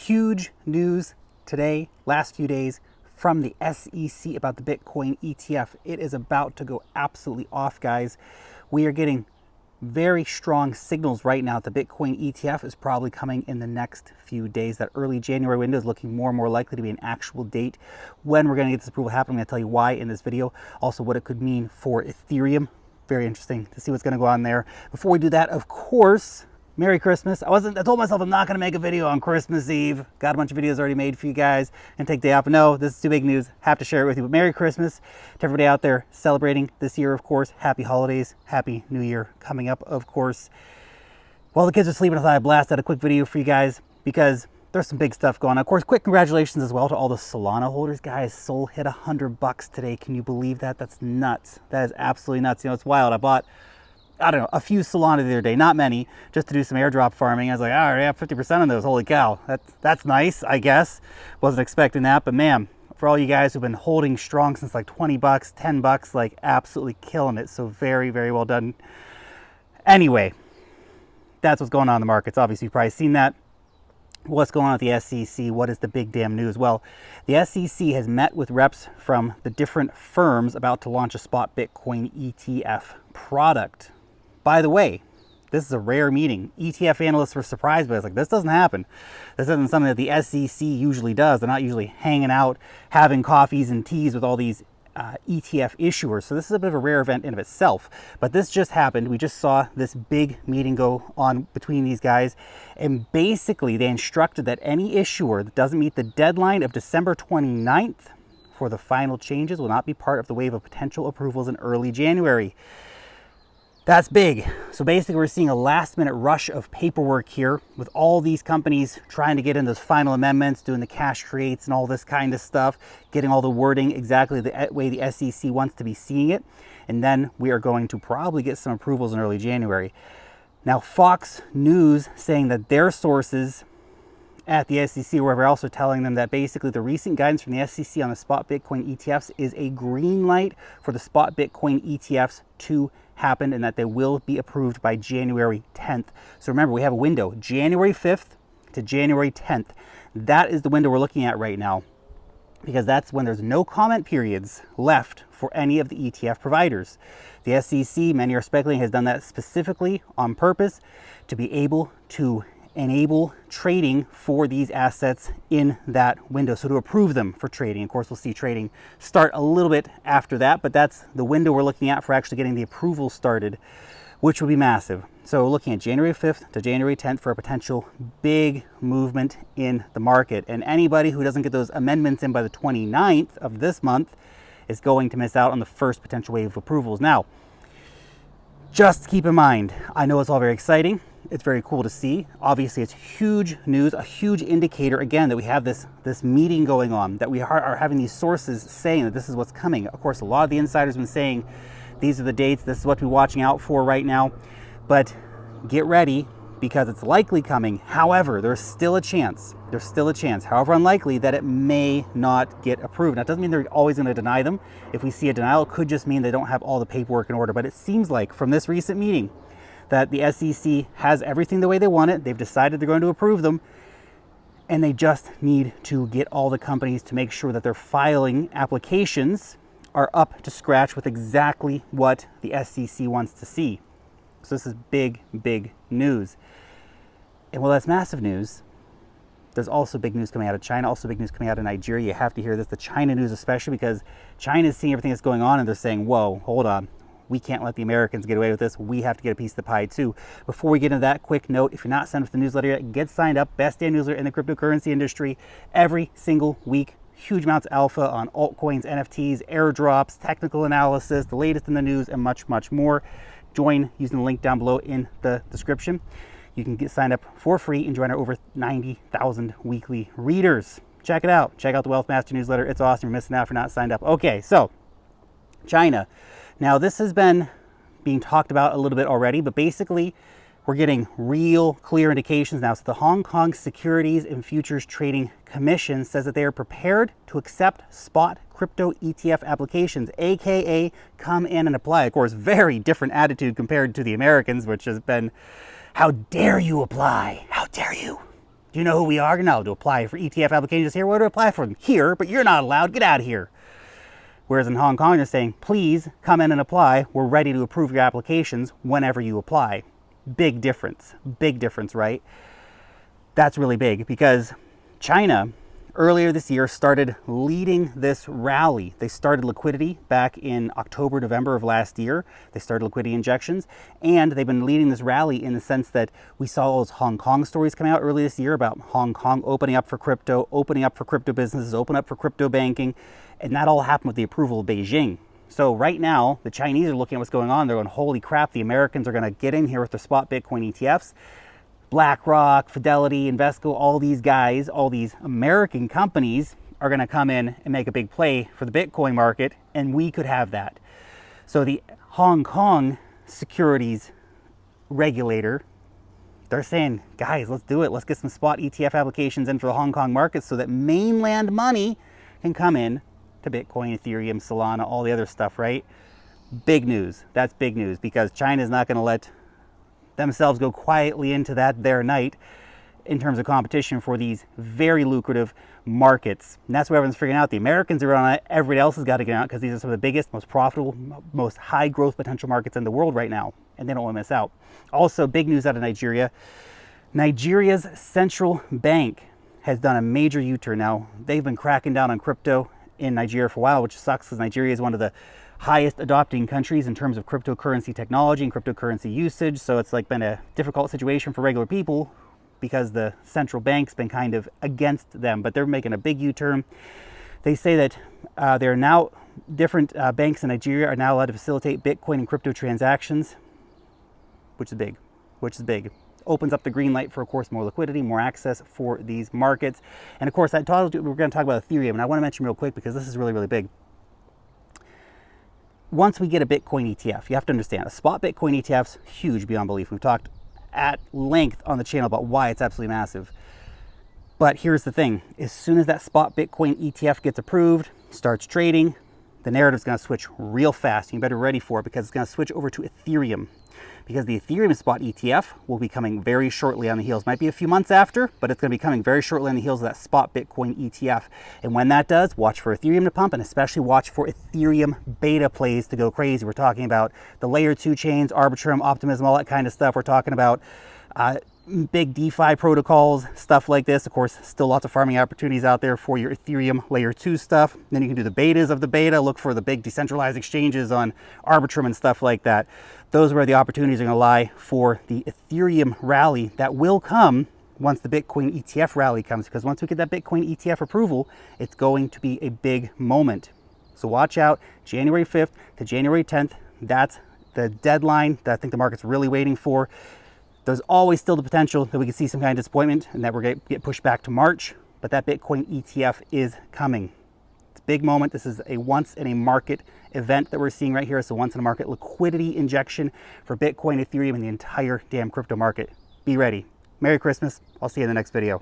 Huge news today, last few days, from the SEC about the Bitcoin ETF. It is about to go absolutely off, guys. We are getting very strong signals right now that the Bitcoin ETF is probably coming in the next few days. That early January window is looking more and more likely to be an actual date. When we're going to get this approval happen, I'm going to tell you why in this video. Also, what it could mean for Ethereum. Very interesting to see what's going to go on there. Before we do that, of course, Merry Christmas. I told myself I'm not going to make a video on Christmas Eve. Got a bunch of videos already made for you guys and take the day off. But no, this is too big news. Have to share it with you. But Merry Christmas to everybody out there celebrating this year, of course. Happy holidays. Happy New Year coming up, of course. While the kids are sleeping, I thought I'd blast out a quick video for you guys because there's some big stuff going on. Of course, quick congratulations as well to all the Solana holders. Guys, Sol hit $100 today. Can you believe that? That's nuts. That is absolutely nuts. You know, it's wild. I bought, I don't know, a few Solana the other day, not many, just to do some airdrop farming. I was like, I already have 50% on those. Holy cow. That's nice, I guess. Wasn't expecting that, but man, for all you guys who've been holding strong since like 20 bucks, 10 bucks, like absolutely killing it. So very, very well done. Anyway, that's what's going on in the markets. Obviously, you've probably seen that. What's going on with the SEC? What is the big damn news? Well, the SEC has met with reps from the different firms about to launch a spot Bitcoin ETF product. By the way, this is a rare meeting. ETF analysts were surprised by it. It's like, this doesn't happen. This isn't something that the SEC usually does. They're not usually hanging out, having coffees and teas with all these ETF issuers. So this is a bit of a rare event in of itself. But this just happened. We just saw this big meeting go on between these guys. And basically, they instructed that any issuer that doesn't meet the deadline of December 29th for the final changes will not be part of the wave of potential approvals in early January. That's big. So basically, we're seeing a last-minute rush of paperwork here with all these companies trying to get in those final amendments, doing the cash creates and all this kind of stuff, getting all the wording exactly the way the SEC wants to be seeing it. And then we are going to probably get some approvals in early January. Now, Fox News saying that their sources at the SEC were also telling them that basically the recent guidance from the SEC on the spot Bitcoin ETFs is a green light for the spot Bitcoin ETFs to happen and that they will be approved by January 10th. So remember, we have a window, January 5th to January 10th. That is the window we're looking at right now because that's when there's no comment periods left for any of the ETF providers. The SEC, many are speculating, has done that specifically on purpose to be able to enable trading for these assets in that window. So to approve them for trading, of course, we'll see trading start a little bit after that, but that's the window we're looking at for actually getting the approval started, which will be massive. So we're looking at January 5th to January 10th for a potential big movement in the market. And anybody who doesn't get those amendments in by the 29th of this month is going to miss out on the first potential wave of approvals. Now, just keep in mind, I know it's all very exciting. It's very cool to see. Obviously, it's huge news, a huge indicator, again, that we have this meeting going on, that we are having these sources saying that this is what's coming. Of course, a lot of the insiders have been saying these are the dates, this is what we're watching out for right now. But get ready because it's likely coming. However, there's still a chance, however unlikely, that it may not get approved. Now, it doesn't mean they're always going to deny them. If we see a denial, it could just mean they don't have all the paperwork in order. But it seems like from this recent meeting, that the SEC has everything the way they want it. They've decided they're going to approve them, and they just need to get all the companies to make sure that their filing applications are up to scratch with exactly what the SEC wants to see. So this is big, big news. And while that's massive news, there's also big news coming out of China, also big news coming out of Nigeria. You have to hear this, the China news especially, because China is seeing everything that's going on, and they're saying, whoa, hold on. We can't let the Americans get away with this. We have to get a piece of the pie too. Before we get into that, quick note, if you're not signed up for the newsletter yet, get signed up. Best damn newsletter in the cryptocurrency industry every single week. Huge amounts of alpha on altcoins, NFTs, airdrops, technical analysis, the latest in the news, and much, much more. Join using the link down below in the description. You can get signed up for free and join our over 90,000 weekly readers. Check it out. Check out the Wealth Master newsletter. It's awesome. You're missing out if you're not signed up. Okay, so China. Now, this has been being talked about a little bit already, but basically, we're getting real clear indications now. So the Hong Kong Securities and Futures Trading Commission says that they are prepared to accept spot crypto ETF applications, aka come in and apply. Of course, very different attitude compared to the Americans, which has been, how dare you apply? How dare you? Do you know who we are? You're not allowed to apply for ETF applications here. Where to apply for them? Here, but you're not allowed. Get out of here. Whereas in Hong Kong, they're saying, please come in and apply. We're ready to approve your applications whenever you apply. Big difference, right? That's really big because China earlier this year started leading this rally. They started liquidity back in October, November of last year. They started liquidity injections, and they've been leading this rally in the sense that we saw all those Hong Kong stories come out earlier this year about Hong Kong opening up for crypto businesses, open up for crypto banking, and that all happened with the approval of Beijing. So right now, the Chinese are looking at what's going on. They're going, holy crap, the Americans are going to get in here with their spot Bitcoin ETFs. BlackRock, Fidelity, Invesco, all these guys, all these American companies are going to come in and make a big play for the Bitcoin market, and we could have that. So the Hong Kong securities regulator, they're saying, guys, let's do it. Let's get some spot ETF applications in for the Hong Kong market so that mainland money can come in to Bitcoin, Ethereum, Solana, all the other stuff, right? Big news. That's big news because China is not going to let themselves go quietly into that their night in terms of competition for these very lucrative markets. And that's what everyone's figuring out. The Americans are on it. Everybody else has got to get out because these are some of the biggest, most profitable, most high growth potential markets in the world right now. And they don't want to miss out. Also, big news out of Nigeria. Nigeria's central bank has done a major U-turn now. They've been cracking down on crypto in Nigeria for a while, which sucks because Nigeria is one of the highest adopting countries in terms of cryptocurrency technology and cryptocurrency usage. So it's like been a difficult situation for regular people because the central bank's been kind of against them, but they're making a big U-turn. They say that there are now different banks in Nigeria are now allowed to facilitate Bitcoin and crypto transactions, which is big. Opens up the green light for, of course, more liquidity, more access for these markets. And of course, we're going to talk about Ethereum, and I want to mention real quick because this is really, really big. Once we get a Bitcoin ETF, you have to understand, a spot Bitcoin ETF's huge beyond belief. We've talked at length on the channel about why it's absolutely massive. But here's the thing. As soon as that spot Bitcoin ETF gets approved, starts trading, the narrative's going to switch real fast. You better be ready for it because it's going to switch over to Ethereum. Because the Ethereum spot ETF will be coming very shortly on the heels. Might be a few months after, but it's going to be coming very shortly on the heels of that spot Bitcoin ETF. And when that does, watch for Ethereum to pump, and especially watch for Ethereum beta plays to go crazy. We're talking about the layer 2 chains, Arbitrum, Optimism, all that kind of stuff. We're talking about big DeFi protocols, stuff like this. Of course, still lots of farming opportunities out there for your Ethereum layer 2 stuff. Then you can do the betas of the beta, look for the big decentralized exchanges on Arbitrum and stuff like that. Those are where the opportunities are going to lie for the Ethereum rally that will come once the Bitcoin ETF rally comes, because once we get that Bitcoin ETF approval, it's going to be a big moment. So watch out, January 5th to January 10th. That's the deadline that I think the market's really waiting for. There's always still the potential that we could see some kind of disappointment and that we're going to get pushed back to March, but that Bitcoin ETF is coming. It's a big moment. This is a once in a market event that we're seeing right here. It's a once in a market liquidity injection for Bitcoin, Ethereum, and the entire damn crypto market. Be ready. Merry Christmas. I'll see you in the next video.